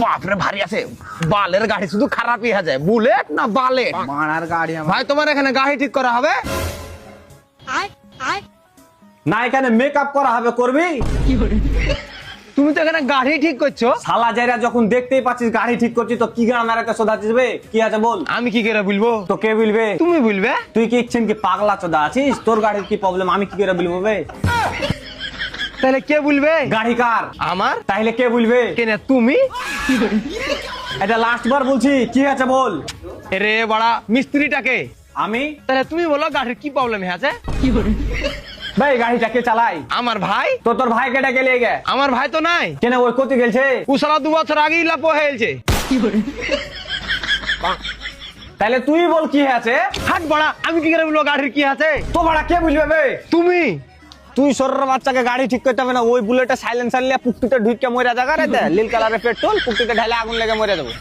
বাপরে ভারী আছে। বালের গাড়ি শুধু খারাপই হয়ে যায়, বুলেট না বালেট মারার গাড়ি আমার। ভাই তোমার এখানে গাড়ি ঠিক করা হবে? না এখানে মেকআপ করা হবে, করবি? তুমি তো এখানে গাড়ি ঠিক করছো। শালা জায়গা যখন দেখতেই পাচ্ছিস গাড়ি ঠিক করছিস তো কি গ্রামের একটা সোধাচ্ছিস বে? কি আছে বল? আমি কি করে বলবো? তো কে বলবে? তুমি বলবে। তুই কি ইচ্ছেন কি পাগলা চোদা আছিস? তোর গাড়ির কি প্রবলেম আমি কি করে বলবো বে? তাহলে কে বলবে? গাড়ি কার? আমার। তাইলে কে বলবে? কেন তুমি? এটা লাস্ট বার বলছি, কি আছে বল? রে বড়া মিস্ত্রিটাকে। আমি। তাহলে তুমি বলো গাড়ির কি প্রবলেম আছে? ভাই গাড়িটা কে চালাই? আমার ভাই। তো তোর ভাইকে ডেকে নিয়ে গে। আমার ভাই তো নাই। কেন ওই কোথি গেলছে? ও সারা 2 বছর আগেই লাপো হয়েছে। তাহলে তুই বল কি আছে? হাট বড়া, আমি কি করে বলবো গাড়ির কি আছে? তো ভাড়া কে বলবে বে? তুমি। তুই সরের বাচ্চাকে গাড়ি ঠিক করতে হবে না, ওই বুলেটে সাইলেন্সার লিয়ে পুকটিতে ঢুকে মরে জায়গা রে, নীল কালারের পেট্রোল পুকটিতে ঢালে আগুন লেগে মরে যাবো।